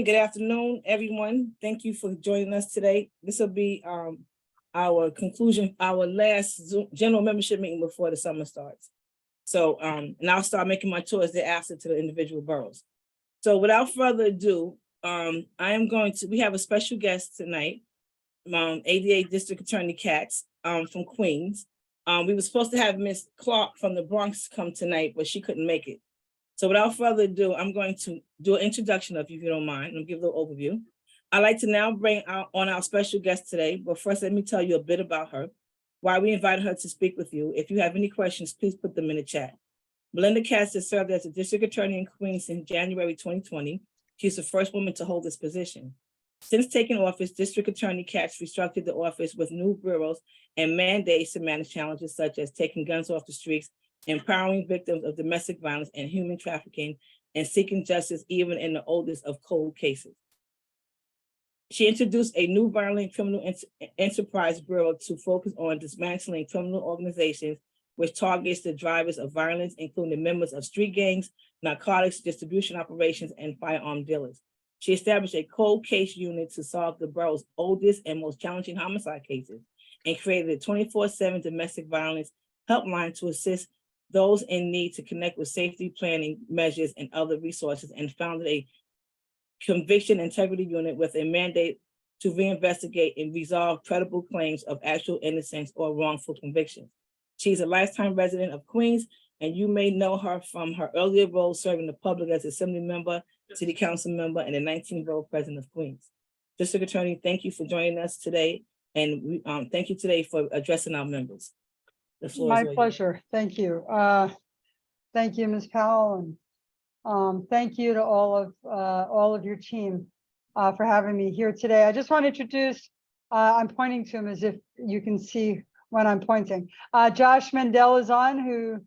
Good afternoon, everyone. Thank you for joining us today. This will be our conclusion, our last Zoom general membership meeting before the summer starts. So, and I'll start making my tours thereafter to the individual boroughs. So without further ado, we have a special guest tonight, ADA District Attorney Katz from Queens. We were supposed to have Miss Clark from the Bronx come tonight, but she couldn't make it. So without further ado, I'm going to do an introduction of you, if you don't mind, and give a little overview. I'd like to now bring on our special guest today, but first let me tell you a bit about her, why we invited her to speak with you. If you have any questions, please put them in the chat. Melinda Katz has served as a district attorney in Queens since January 2020. She's the first woman to hold this position. Since taking office, District Attorney Katz restructured the office with new bureaus and mandates to manage challenges such as taking guns off the streets, empowering victims of domestic violence and human trafficking, and seeking justice even in the oldest of cold cases. She introduced a new violent criminal enterprise bureau to focus on dismantling criminal organizations, which targets the drivers of violence, including members of street gangs, narcotics distribution operations, and firearm dealers. She established a cold case unit to solve the borough's oldest and most challenging homicide cases, and created a 24/7 domestic violence helpline to assist those in need to connect with safety planning measures and other resources, and founded a conviction integrity unit with a mandate to reinvestigate and resolve credible claims of actual innocence or wrongful convictions. She's a lifetime resident of Queens, and you may know her from her earlier role serving the public as Assembly member, City Council member, and the 19th Borough President of Queens. District Attorney, thank you for joining us today, and we thank you today for addressing our members. My pleasure. Thank you. Thank you, Ms. Powell, and thank you to all of your team for having me here today. I just want to introduce. I'm pointing to him as if you can see when I'm pointing. Josh Mendel is on, who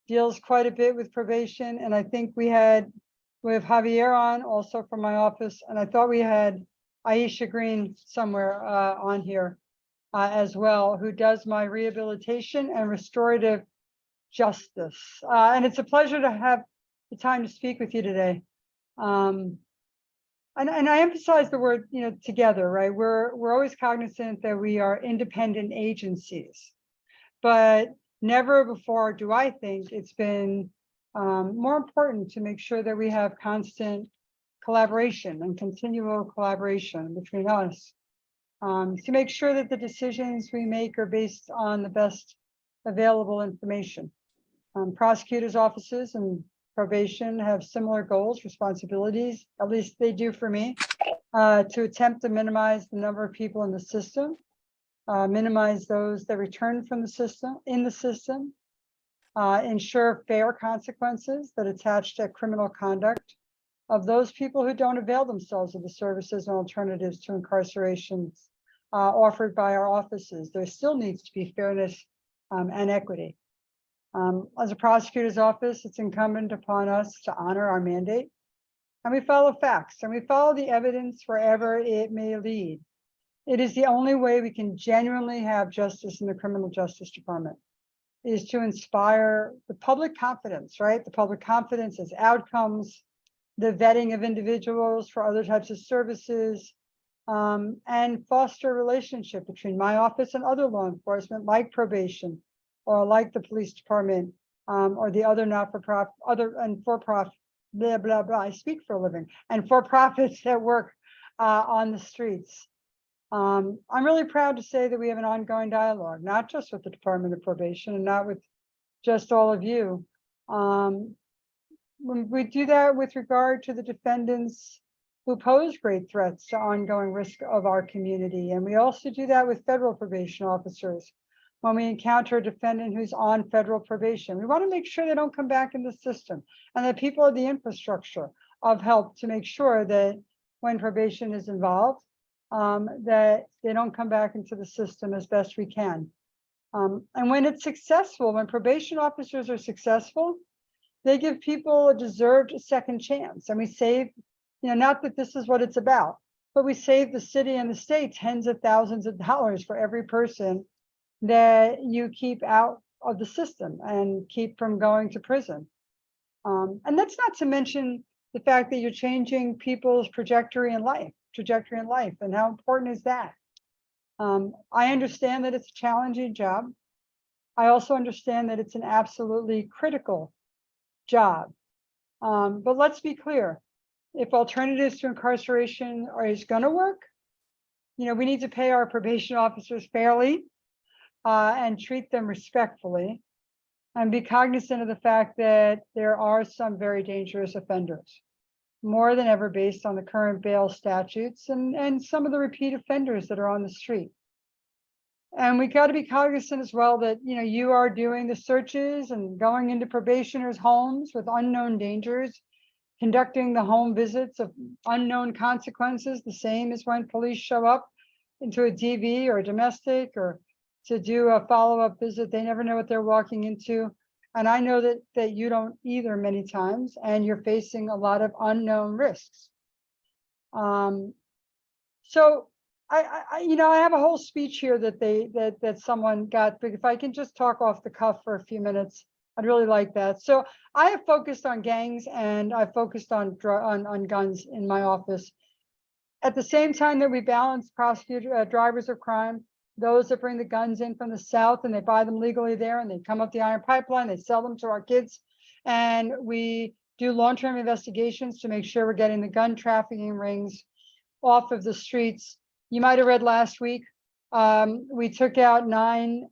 deals quite a bit with probation, and I think we have Javier on also from my office, and I thought we had Aisha Green somewhere on here. As well, who does my rehabilitation and restorative justice. And it's a pleasure to have the time to speak with you today. And I emphasize the word, together, right? We're always cognizant that we are independent agencies, but never before do I think it's been more important to make sure that we have constant collaboration and continual collaboration between us. To make sure that the decisions we make are based on the best available information. Prosecutors' offices and probation have similar goals, responsibilities, at least they do for me, to attempt to minimize the number of people in the system, minimize those that return from the system, ensure fair consequences that attach to criminal conduct of those people who don't avail themselves of the services and alternatives to incarceration offered by our offices. There still needs to be fairness and equity. As a prosecutor's office, it's incumbent upon us to honor our mandate, and we follow facts, and we follow the evidence wherever it may lead. It is the only way we can genuinely have justice in the criminal justice department, is to inspire the public confidence, right? The public confidence as outcomes, the vetting of individuals for other types of services, and foster a relationship between my office and other law enforcement, like probation, or like the police department, or the other not-for-profit, other and for-profit, blah, blah, blah. I speak for a living, and for-profits that work on the streets. I'm really proud to say that we have an ongoing dialogue, not just with the Department of Probation and not with just all of you. When we do that with regard to the defendants who pose great threats to ongoing risk of our community. And we also do that with federal probation officers. When we encounter a defendant who's on federal probation, we want to make sure they don't come back in the system, and that people have the infrastructure of help to make sure that when probation is involved, that they don't come back into the system as best we can. And when it's successful, when probation officers are successful, they give people a deserved second chance. And we save, not that this is what it's about, but we save the city and the state tens of thousands of dollars for every person that you keep out of the system and keep from going to prison. And that's not to mention the fact that you're changing people's trajectory in life, and how important is that? I understand that it's a challenging job. I also understand that it's an absolutely critical job. But let's be clear, if alternatives to incarceration is going to work, we need to pay our probation officers fairly and treat them respectfully, and be cognizant of the fact that there are some very dangerous offenders, more than ever based on the current bail statutes and some of the repeat offenders that are on the street. And we got to be cognizant as well that, you are doing the searches and going into probationers' homes with unknown dangers, conducting the home visits of unknown consequences, the same as when police show up into a DV or a domestic or to do a follow-up visit. They never know what they're walking into. And I know that you don't either many times, and you're facing a lot of unknown risks. So I have a whole speech here that someone got, but if I can just talk off the cuff for a few minutes, I'd really like that. So I have focused on gangs, and I've focused on guns in my office. At the same time that we balance drivers of crime, those that bring the guns in from the South and they buy them legally there and they come up the iron pipeline, they sell them to our kids. And we do long-term investigations to make sure we're getting the gun trafficking rings off of the streets. You might have read last week, we took out 9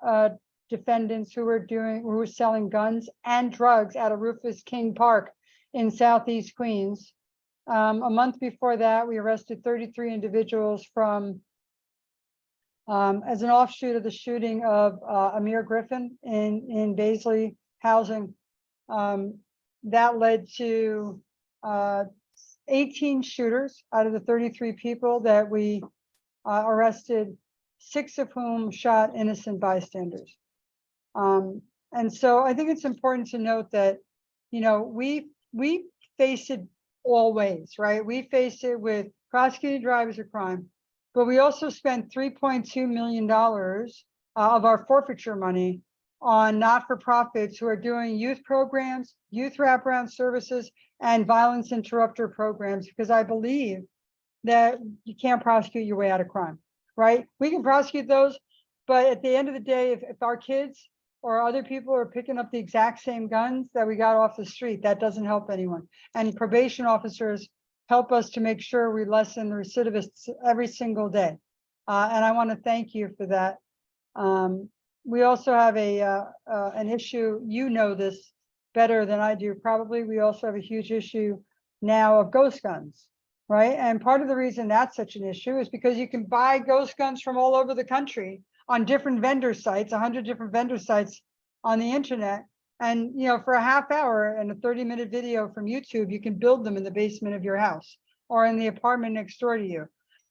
defendants who were selling guns and drugs out of Rufus King Park in Southeast Queens. A month before that, we arrested 33 individuals from as an offshoot of the shooting of Amir Griffin in Baisley housing. That led to 18 shooters out of the 33 people that we arrested, 6 of whom shot innocent bystanders. And so I think it's important to note that, we face it all ways, right? We face it with prosecuting drivers of crime, but we also spent $3.2 million of our forfeiture money on not-for-profits who are doing youth programs, youth wraparound services, and violence interrupter programs, because I believe that you can't prosecute your way out of crime, right? We can prosecute those, but at the end of the day, if our kids or other people are picking up the exact same guns that we got off the street, that doesn't help anyone. And probation officers help us to make sure we lessen the recidivists every single day. And I want to thank you for that. We also have an issue, this better than I do probably. We also have a huge issue now of ghost guns, right? And part of the reason that's such an issue is because you can buy ghost guns from all over the country on different vendor sites, 100 different vendor sites on the internet. And, for a half hour and a 30-minute video from YouTube, you can build them in the basement of your house or in the apartment next door to you.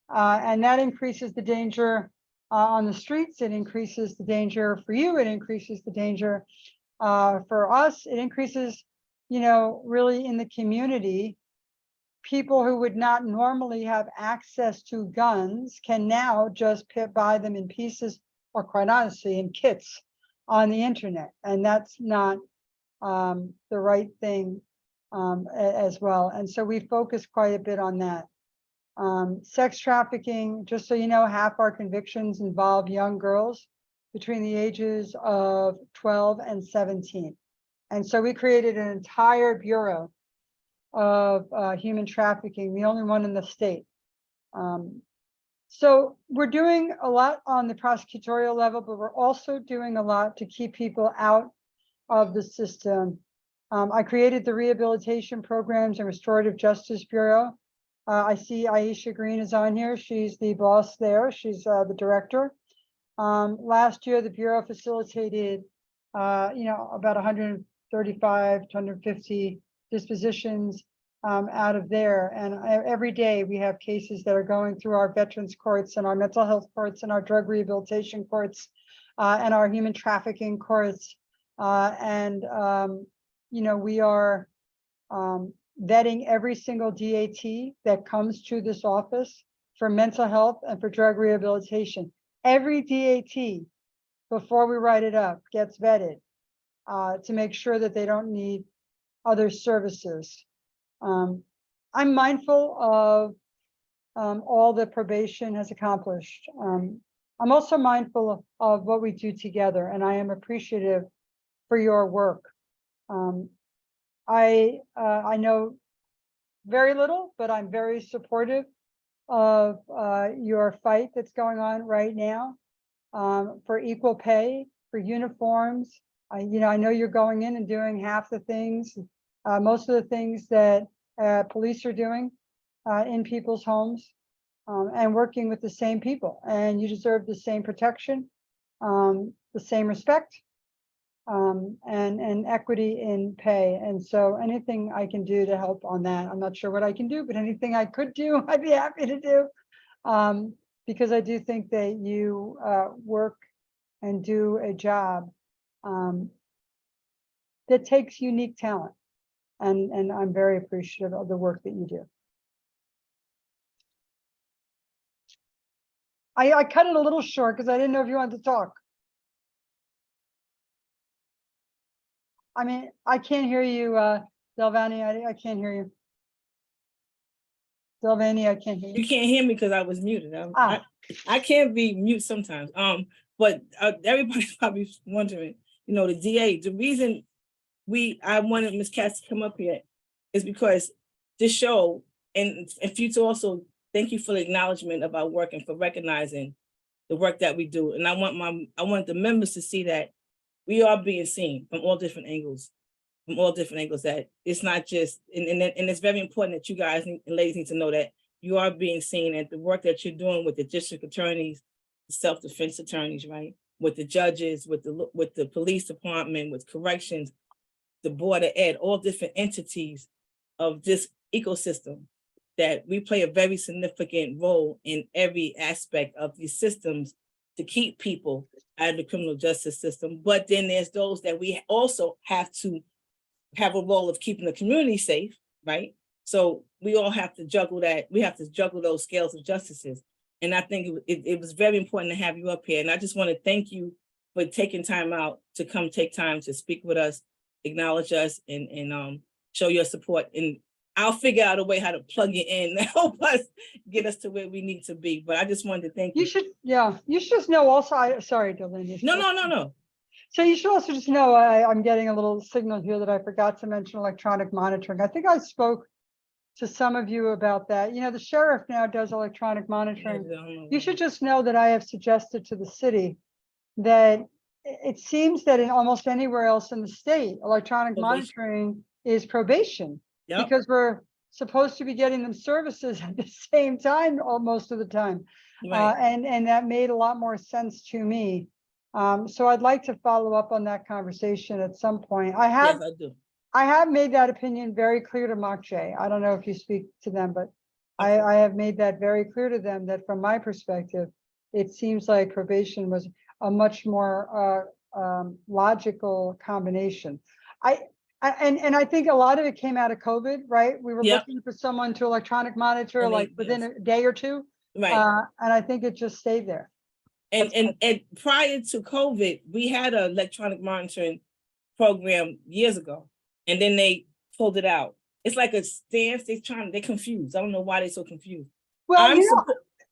And that increases the danger on the streets. It increases the danger for you. It increases the danger for us. It increases, really in the community. People who would not normally have access to guns can now just buy them in pieces, or quite honestly, in kits on the internet. And that's not the right thing as well. And so we focus quite a bit on that. Sex trafficking, just so you know, half our convictions involve young girls between the ages of 12 and 17. And so we created an entire bureau of human trafficking, the only one in the state. So we're doing a lot on the prosecutorial level, but we're also doing a lot to keep people out of the system. I created the Rehabilitation Programs and Restorative Justice Bureau. I see Aisha Green is on here. She's the boss there. She's the director. Last year, the Bureau facilitated, about 135 to 150 dispositions out of there. And every day we have cases that are going through our veterans courts and our mental health courts and our drug rehabilitation courts and our human trafficking courts. We are vetting every single DAT that comes to this office for mental health and for drug rehabilitation. Every DAT, before we write it up, gets vetted to make sure that they don't need other services. I'm mindful of all that probation has accomplished. I'm also mindful of what we do together, and I am appreciative for your work. I know very little, but I'm very supportive of your fight that's going on right now for equal pay, for uniforms. I know you're going in and doing half the things, most of the things that police are doing in people's homes, and working with the same people. And you deserve the same protection, the same respect, and equity in pay. And so anything I can do to help on that, I'm not sure what I can do, but anything I could do, I'd be happy to do. Because I do think that you work and do a job that takes unique talent. And I'm very appreciative of the work that you do. I cut it a little short because I didn't know if you wanted to talk. I mean, I can't hear you, Delvani. I can't hear you. Delvani, I can't hear you. You can't hear me because I was muted. I can't be mute sometimes. But everybody's probably wondering, the DA, the reason I wanted Ms. Katz to come up here is because this show, and for you to also thank you for the acknowledgement of our work and for recognizing the work that we do. And I want the members to see that we are being seen from all different angles, that it's not just, and it's very important that you guys and ladies need to know that you are being seen, and the work that you're doing with the district attorneys, the self-defense attorneys, right? With the judges, with the police department, with corrections, the board of ed, all different entities of this ecosystem, that we play a very significant role in every aspect of these systems to keep people out of the criminal justice system. But then there's those that we also have to have a role of keeping the community safe, right? So we all have to juggle that. We have to juggle those scales of justices. And I think it was very important to have you up here. And I just want to thank you for taking time out to come take time to speak with us, acknowledge us, and show your support. And I'll figure out a way how to plug you in to help us get us to where we need to be. But I just wanted to thank you. You should just know also, sorry, Delaney. No. So you should also just know, I'm getting a little signal here that I forgot to mention electronic monitoring. I think I spoke to some of you about that. The sheriff now does electronic monitoring. You should just know that I have suggested to the city that it seems that in almost anywhere else in the state, electronic monitoring is probation. Yep. Because we're supposed to be getting them services at the same time most of the time. Right. And that made a lot more sense to me. So I'd like to follow up on that conversation at some point. Yes, I do. I have made that opinion very clear to Mark J. I don't know if you speak to them, but okay. I have made that very clear to them that from my perspective, it seems like probation was a much more logical combination. And I think a lot of it came out of COVID, right? We were looking for someone to electronic monitor within a day or two. Right. And I think it just stayed there. And prior to COVID, we had an electronic monitoring program years ago, and then they pulled it out. It's like a stance. They're confused. I don't know why they're so confused. Well,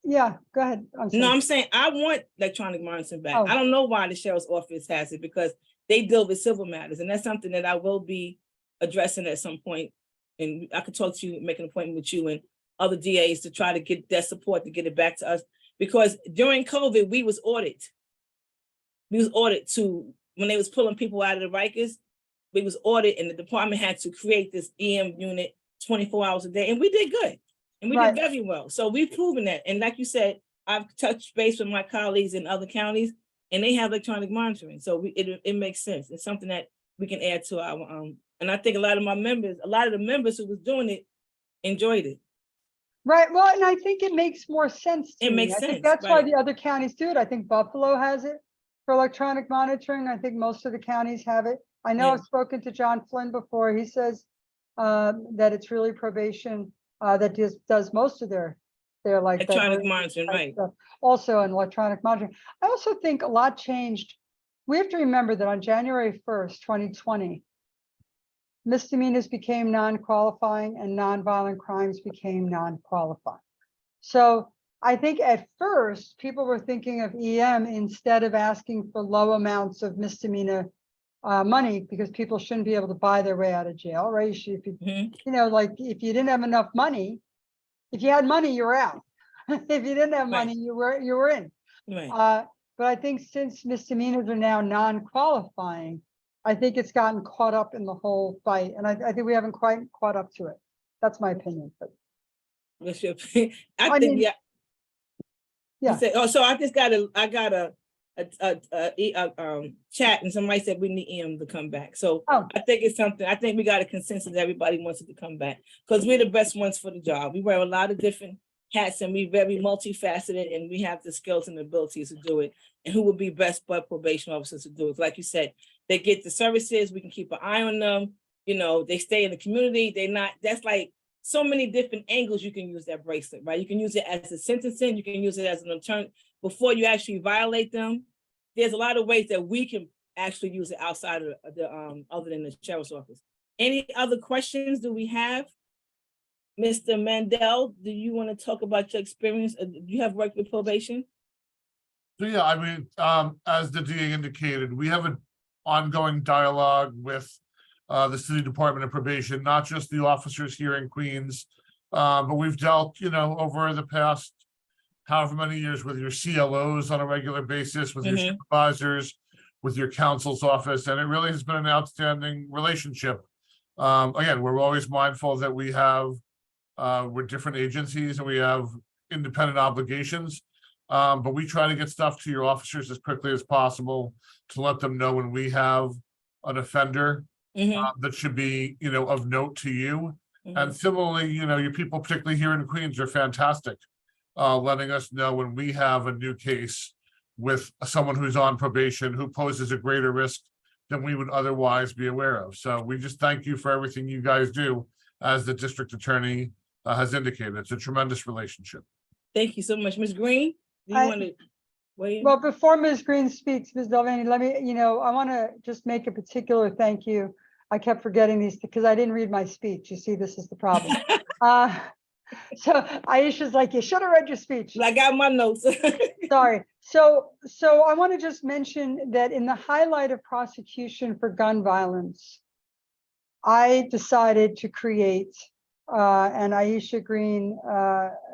yeah, go ahead. I'm saying I want electronic monitoring back. I don't know why the sheriff's office has it, because they deal with civil matters, and that's something that I will be addressing at some point. And I could talk to you, make an appointment with you and other DAs to try to get that support to get it back to us. Because during COVID, we was audited. To when they was pulling people out of the Rikers, we was audited, and the department had to create this EM unit 24 hours a day, and we did good, and we did very well. So we've proven that. And like you said, I've touched base with my colleagues in other counties, and they have electronic monitoring. So it makes sense. It's something that we can add to our and I think a lot of the members who was doing it enjoyed it. Right. Well, and I think it makes more sense to me. Makes I sense. think that's why the other counties do it. I think Buffalo has it for electronic monitoring. I think most of the counties have it. I know I've spoken to John Flynn before. He says that it's really probation that does most of their like electronic monitoring, right? Stuff. Also in electronic monitoring. I also think a lot changed. We have to remember that on January 1st, 2020, misdemeanors became non-qualifying and nonviolent crimes became non-qualifying. So I think at first people were thinking of EM instead of asking for low amounts of misdemeanor money, because people shouldn't be able to buy their way out of jail, right? If you, you know, like if you didn't have enough money, if you had money, you were out. If you didn't have money, you were in. Right. But I think since misdemeanors are now non-qualifying, I think it's gotten caught up in the whole fight, and I think we haven't quite caught up to it. That's my opinion. But What's your opinion? I I think mean, yeah. yeah. You said, oh, so I got a chat, and somebody said we need EM to come back. So Oh, I think it's something. I think we got a consensus. Everybody wants it to come back because we're the best ones for the job. We wear a lot of different hats, and we're very multifaceted, and we have the skills and abilities to do it. And who would be best but probation officers to do it? Like you said, they get the services. We can keep an eye on them. You know, they stay in the community. They're not. That's like so many different angles you can use that bracelet, right? You can use it as a sentencing. You can use it as an alternative before you actually violate them. There's a lot of ways that we can actually use it outside of the other than the sheriff's office. Any other questions do we have? Mr. Mandel, do you want to talk about your experience? Do you have worked with probation? So yeah, I mean, as the DA indicated, we have an ongoing dialogue with the City Department of Probation, not just the officers here in Queens, but we've dealt, you know, over the past however many years with your CLOs on a regular basis, with your supervisors, with your counsel's office, and it really has been an outstanding relationship. Again, we're always mindful that we have, we're different agencies and we have independent obligations, but we try to get stuff to your officers as quickly as possible to let them know when we have an offender that should be, you know, of note to you. And similarly, you know, your people, particularly here in Queens, are fantastic, letting us know when we have a new case with someone who's on probation who poses a greater risk than we would otherwise be aware of. So we just thank you for everything you guys do, as the district attorney has indicated. It's a tremendous relationship. Thank you so much. Ms. Green, do you want to wait? Well, before Ms. Green speaks, Ms. Delvani, let me, you know, I want to just make a particular thank you. I kept forgetting these because I didn't read my speech. You see, this is the problem. So Aisha's like, you should have read your speech. I got my notes. Sorry. So I want to just mention that in the highlight of prosecution for gun violence, I decided to create, and Aisha Green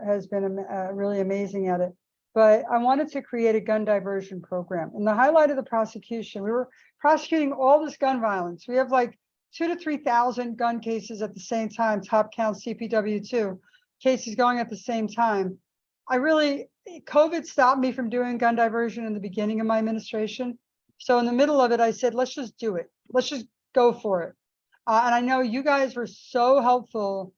has been really amazing at it, but I wanted to create a gun diversion program. In the highlight of the prosecution, we were prosecuting all this gun violence. We have like 2,000 to 3,000 gun cases at the same time, top count CPW2 cases going at the same time. COVID stopped me from doing gun diversion in the beginning of my administration. So in the middle of it, I said, let's just do it. Let's just go for it. And I know you guys were so helpful,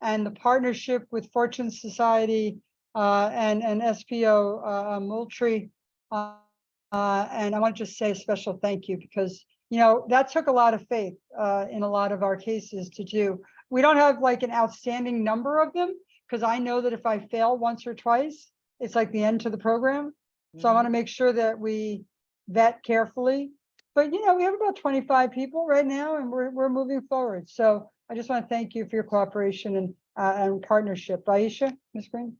and the partnership with Fortune Society and SPO Moultrie. And I want to just say a special thank you, because, you know, that took a lot of faith in a lot of our cases to do. We don't have like an outstanding number of them, because I know that if I fail once or twice, it's like the end to the program. So I want to make sure that we vet carefully. But, you know, we have about 25 people right now, and we're moving forward. So I just want to thank you for your cooperation and partnership. Aisha, Ms. Green.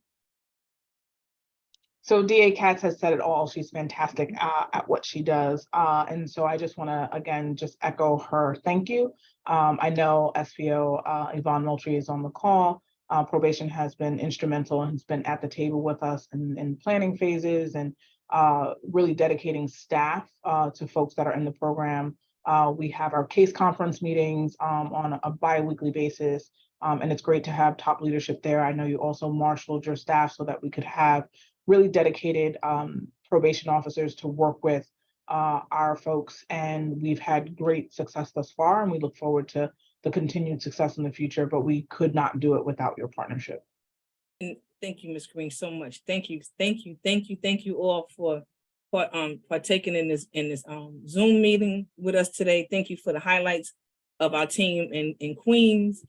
So DA Katz has said it all. She's fantastic at what she does. And so I just want to, again, just echo her thank you. I know SPO Yvonne Moultrie is on the call. Probation has been instrumental and has been at the table with us in planning phases and really dedicating staff to folks that are in the program. We have our case conference meetings on a bi-weekly basis. And it's great to have top leadership there. I know you also marshaled your staff so that we could have really dedicated probation officers to work with our folks. And we've had great success thus far, and we look forward to the continued success in the future, but we could not do it without your partnership. And thank you, Ms. Green, so much. Thank you all for partaking in this Zoom meeting with us today. Thank you for the highlights of our team in Queens.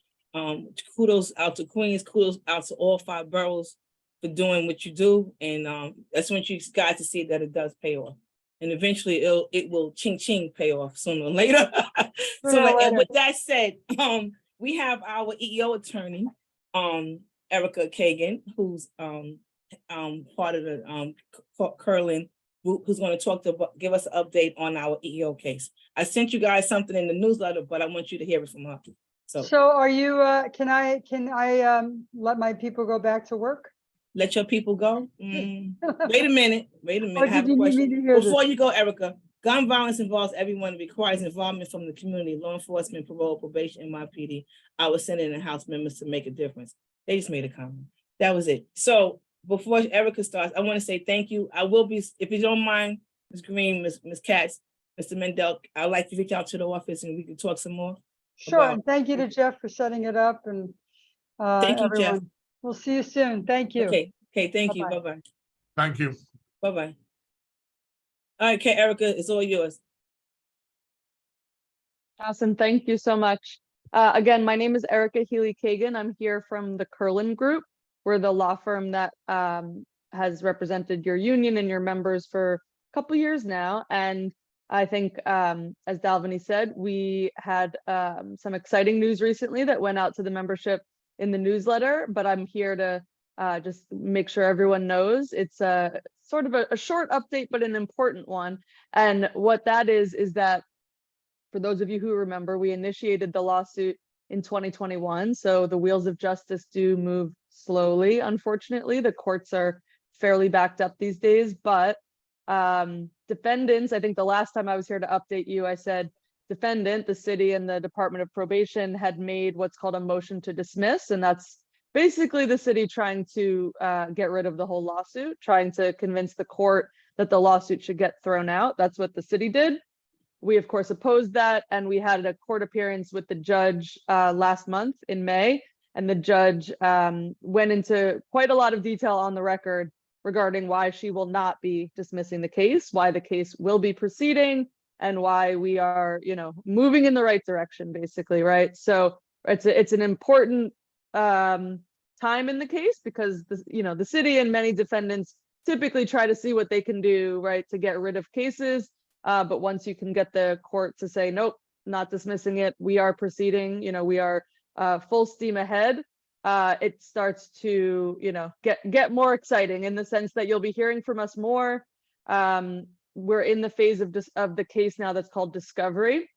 Kudos out to Queens, kudos out to all 5 boroughs for doing what you do. And that's what you guys to see that it does pay off. and eventually it will ching pay off sooner or later. Sooner or And later. with that said, we have our EEO attorney, Erica Kagan, who's part of the Curlin group, who's going to give us an update on our EEO case. I sent you guys something in the newsletter, but I want you to hear it from her. So are you, can I let my people go back to work? Let your people go. Wait a minute. Or I have did a you need me question. to hear Before this? you go, Erica, gun violence involves everyone. It requires involvement from the community, law enforcement, parole, probation, NYPD, our Senate and House members to make a difference. They just made a comment. That was it. So before Erica starts, I want to say thank you. I will be, if you don't mind, Ms. Green, Ms. Katz, Mr. Mendel, I'd like to reach out to the office and we can talk some more. Sure, and thank you to Jeff for setting it up, and Thank you, Jeff. everyone. We'll see you soon. Thank you. Okay, thank you. Bye-bye. Bye-bye. Thank you. Bye-bye. All right, okay, Erica, it's all yours. Awesome. Thank you so much. Again, my name is Erica Healy Kagan. I'm here from the Curlin Group. We're the law firm that has represented your union and your members for a couple years now. And I think, as Dalvini said, we had some exciting news recently that went out to the membership in the newsletter, but I'm here to just make sure everyone knows. It's a sort of a short update, but an important one. And what that is that for those of you who remember, we initiated the lawsuit in 2021. So the wheels of justice do move slowly. Unfortunately, the courts are fairly backed up these days, but defendants, I think the last time I was here to update you, I said defendant, the city and the Department of Probation had made what's called a motion to dismiss. And that's basically the city trying to get rid of the whole lawsuit, trying to convince the court that the lawsuit should get thrown out. That's what the city did. We, of course, opposed that, and we had a court appearance with the judge last month in May, and the judge went into quite a lot of detail on the record regarding why she will not be dismissing the case, why the case will be proceeding, and why we are, moving in the right direction, basically, right? So it's an important time in the case because the city and many defendants typically try to see what they can do, right, to get rid of cases. But once you can get the court to say, nope, not dismissing it, we are proceeding, we are full steam ahead, it starts to, get more exciting in the sense that you'll be hearing from us more. We're in the phase of the case now that's called discovery.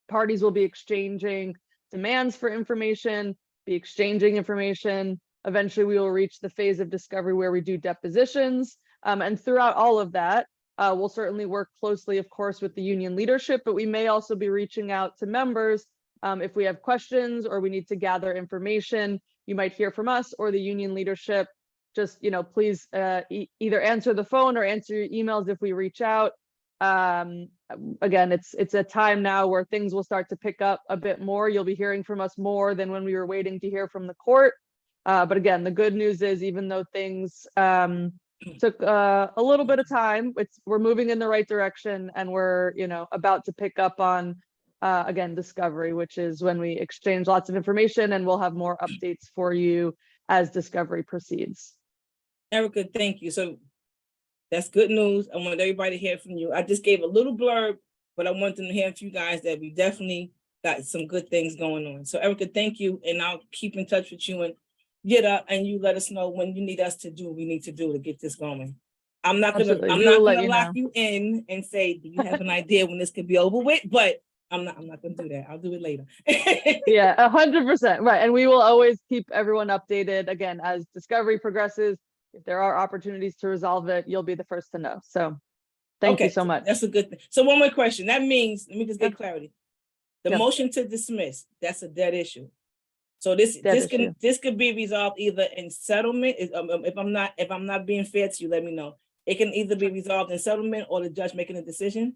Parties will be exchanging demands for information, be exchanging information. Eventually, we will reach the phase of discovery where we do depositions. And throughout all of that, we'll certainly work closely, of course, with the union leadership, but we may also be reaching out to members if we have questions or we need to gather information. You might hear from us or the union leadership. Just, please either answer the phone or answer your emails if we reach out. Again, it's a time now where things will start to pick up a bit more. You'll be hearing from us more than when we were waiting to hear from the court. But again, the good news is even though things took a little bit of time, we're moving in the right direction, and we're about to pick up on again discovery, which is when we exchange lots of information, and we'll have more updates for you as discovery proceeds. Erica, thank you. So that's good news. I want everybody to hear from you. I just gave a little blurb, but I want them to hear from you guys that we definitely got some good things going on. So Erica, thank you, and I'll keep in touch with you and get up, and you let us know when you need us to do what we need to do to get this going. I'm not gonna lock you in and say, do you have an idea when this could be over with? But I'm not gonna do that. I'll do it later. Yeah, 100%. Right. And we will always keep everyone updated again as discovery progresses. If there are opportunities to resolve it, you'll be the first to know. So thank you so much. That's a good thing. So one more question. That means, let me just get clarity. The motion to dismiss, that's a dead issue. So this could be resolved either in settlement. If I'm not being fair to you, let me know. It can either be resolved in settlement or the judge making a decision.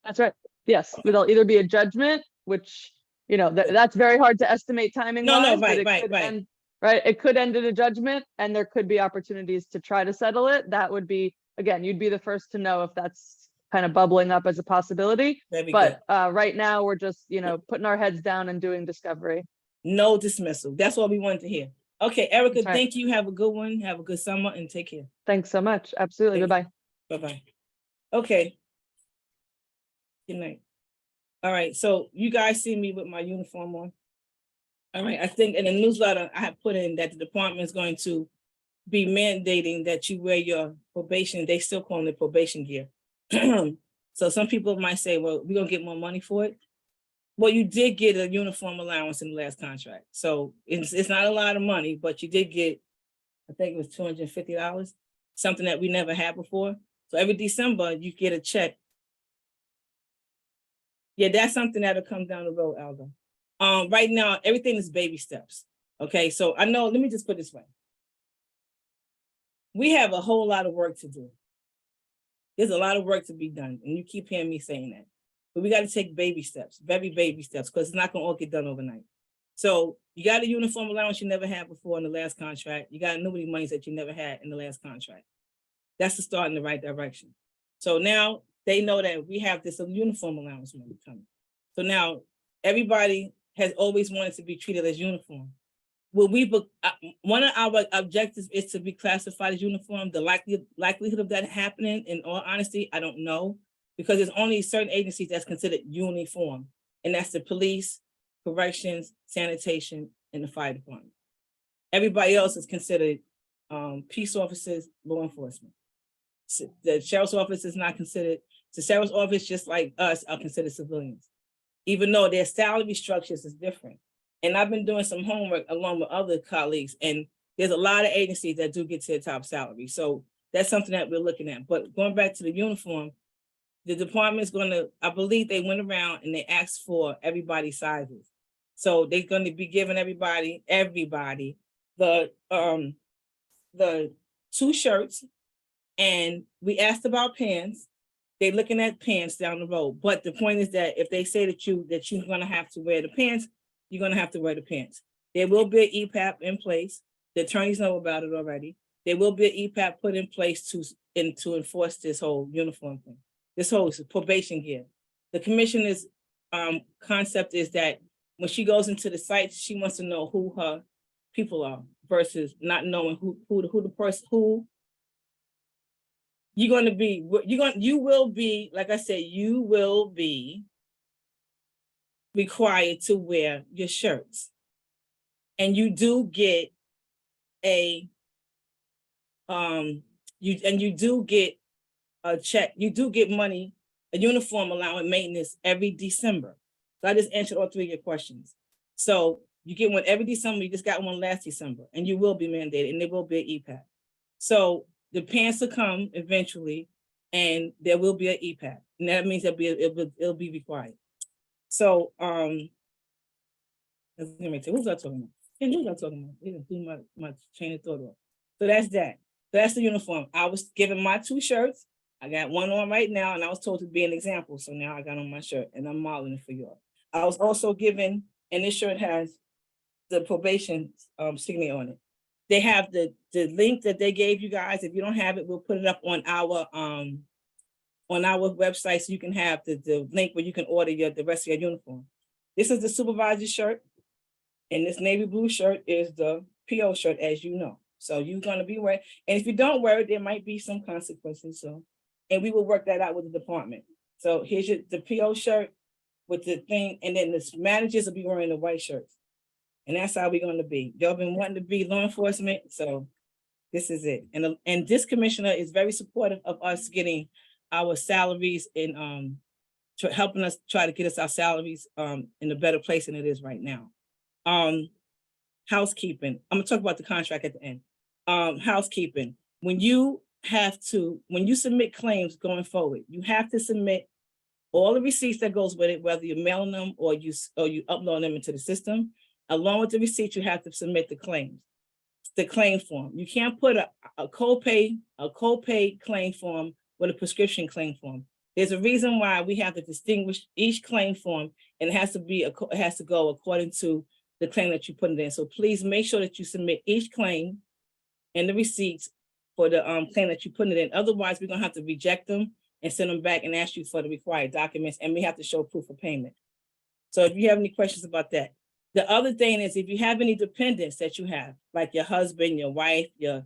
That's right. Yes, there'll either be a judgment, which that's very hard to estimate timing. Right. It could end in a judgment, and there could be opportunities to try to settle it. That would be, again, you'd be the first to know if that's kind of bubbling up as a possibility. But right now we're just putting our heads down and doing discovery. No dismissal. That's what we wanted to hear. Okay, Erica, thank you. Have a good one. Have a good summer and take care. Thanks so much. Absolutely. Bye-bye. Bye-bye. Okay. Good night. All right, so you guys see me with my uniform on? All right, I think in the newsletter, I have put in that the department is going to be mandating that you wear your probation, they still call it probation gear. So some people might say, well, we're gonna get more money for it. Well, you did get a uniform allowance in the last contract. So it's not a lot of money, but you did get, I think it was $250, something that we never had before. So every December you get a check. Yeah, that's something that'll come down the road, Aldo. Right now, everything is baby steps. Okay, so I know, let me just put it this way. We have a whole lot of work to do. There's a lot of work to be done, and you keep hearing me saying that. But we got to take baby steps, very baby steps, because it's not going to all get done overnight. So you got a uniform allowance you never had before in the last contract. You got annuity monies that you never had in the last contract. That's the start in the right direction. So now they know that we have this uniform allowance money coming. So now everybody has always wanted to be treated as uniform. Will we, one of our objectives is to be classified as uniform. The likelihood of that happening, in all honesty, I don't know, because there's only certain agencies that's considered uniform, and that's the police, corrections, sanitation, and the fire department. Everybody else is considered peace officers, law enforcement. So the sheriff's office is not considered. The sheriff's office, just like us, are considered civilians, even though their salary structures is different. And I've been doing some homework along with other colleagues, and there's a lot of agencies that do get to the top salary. So that's something that we're looking at. But going back to the uniform, the department's gonna, I believe they went around and they asked for everybody's sizes. So they're gonna be giving everybody the 2 shirts, and we asked about pants. They're looking at pants down the road. But the point is that if they say that you're gonna have to wear the pants, you're gonna have to wear the pants. There will be an EPAP in place. The attorneys know about it already. There will be an EPAP put in place to enforce this whole uniform thing, this whole probation gear. The commissioner's concept is that when she goes into the sites, she wants to know who her people are versus not knowing who the person who you're going to be. You will be, like I said, you will be required to wear your shirts, and you do get a you do get a check. You do get money, a uniform allowance maintenance every December. So I just answered all 3 of your questions. So you get one every December. You just got one last December, and you will be mandated, and there will be an EPAP. So the pants will come eventually, and there will be an EPAP, and that means it'll be required. So who's I talking about? Who's I talking about? They didn't do my chain of thought off. So that's that. So that's the uniform. I was given my 2 shirts. I got one on right now, and I was told to be an example. So now I got on my shirt, and I'm modeling it for y'all. I was also given, and this shirt has the probation signature on it. They have the link that they gave you guys. If you don't have it, we'll put it up on our website, so you can have the link where you can order the rest of your uniform. This is the supervisor's shirt, and this navy blue shirt is the PO shirt, as you know. So you're going to be wearing, and if you don't wear it, there might be some consequences. So, and we will work that out with the department. So here's the PO shirt with the thing, and then the managers will be wearing the white shirts. And that's how we're going to be. Y'all been wanting to be law enforcement, so this is it. And this commissioner is very supportive of us getting our salaries and helping us try to get us our salaries in a better place than it is right now. Housekeeping. I'm gonna talk about the contract at the end. Housekeeping. When you submit claims going forward, you have to submit all the receipts that goes with it, whether you're mailing them or you upload them into the system. Along with the receipt, you have to submit the claim form. You can't put a copay claim form with a prescription claim form. There's a reason why we have to distinguish each claim form, and it has to go according to the claim that you put it in. So please make sure that you submit each claim and the receipts for the claim that you put it in. Otherwise, we're gonna have to reject them and send them back and ask you for the required documents, and we have to show proof of payment. So if you have any questions about that. The other thing is, if you have any dependents that you have, like your husband, your wife, your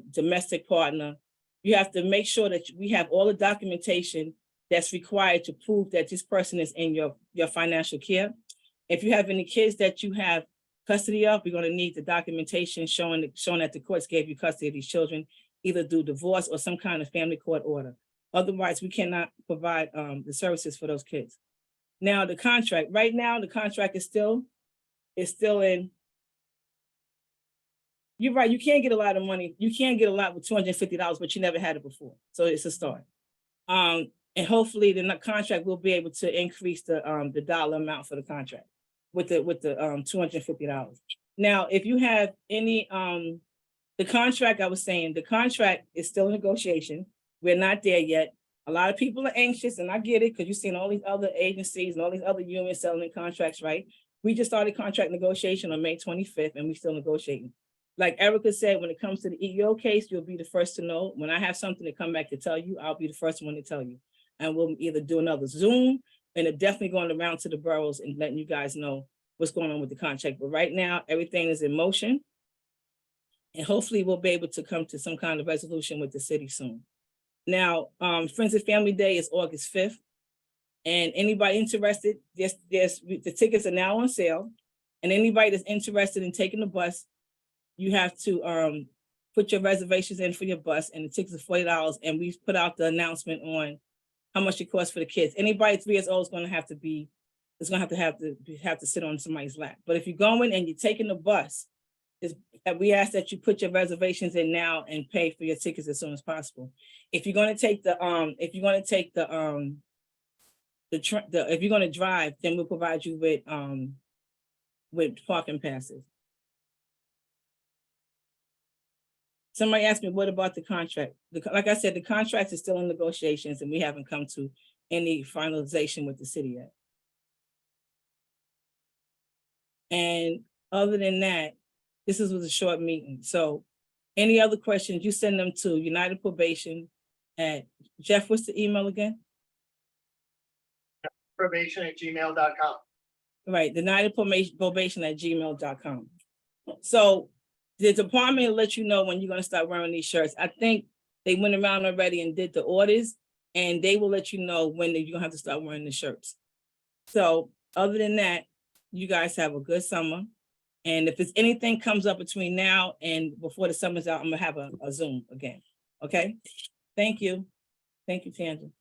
domestic partner, you have to make sure that we have all the documentation that's required to prove that this person is in your financial care. If you have any kids that you have custody of, we're going to need the documentation showing that the courts gave you custody of these children, either through divorce or some kind of family court order. Otherwise, we cannot provide the services for those kids. Now, the contract, right now, the contract is still in. You're right, you can't get a lot of money. You can't get a lot with $250, but you never had it before. So it's a start. And hopefully the contract will be able to increase the dollar amount for the contract with the $250. Now, if you have any, the contract, I was saying, the contract is still in negotiation. We're not there yet. A lot of people are anxious, and I get it, because you've seen all these other agencies and all these other unions selling contracts, right? We just started contract negotiation on May 25th, and we're still negotiating. Like Erica said, when it comes to the EEO case, you'll be the first to know. When I have something to come back to tell you, I'll be the first one to tell you. And we'll either do another Zoom, and it definitely going around to the boroughs and letting you guys know what's going on with the contract. But right now, everything is in motion. And hopefully we'll be able to come to some kind of resolution with the city soon. Now, Friends and Family Day is August 5th. And anybody interested, the tickets are now on sale. And anybody that's interested in taking the bus, you have to put your reservations in for your bus, and the tickets are $40. And we've put out the announcement on how much it costs for the kids. Anybody 3 years old is going to have to sit on somebody's lap. But if you're going and you're taking the bus, we ask that you put your reservations in now and pay for your tickets as soon as possible. If you're going to take if you're going to drive, then we'll provide you with parking passes. Somebody asked me, what about the contract? Like I said, the contract is still in negotiations, and we haven't come to any finalization with the city yet. And other than that, this was a short meeting. So any other questions, you send them to United Probation at, Jeff, what's the email again? probation@gmail.com. Right, United Probation at gmail.com. So the department will let you know when you're going to start wearing these shirts. I think they went around already and did the orders, and they will let you know when you're going to have to start wearing the shirts. So other than that, you guys have a good summer. And if there's anything comes up between now and before the summer's out, I'm going to have a Zoom again. Okay? Thank you. Thank you, Tangent.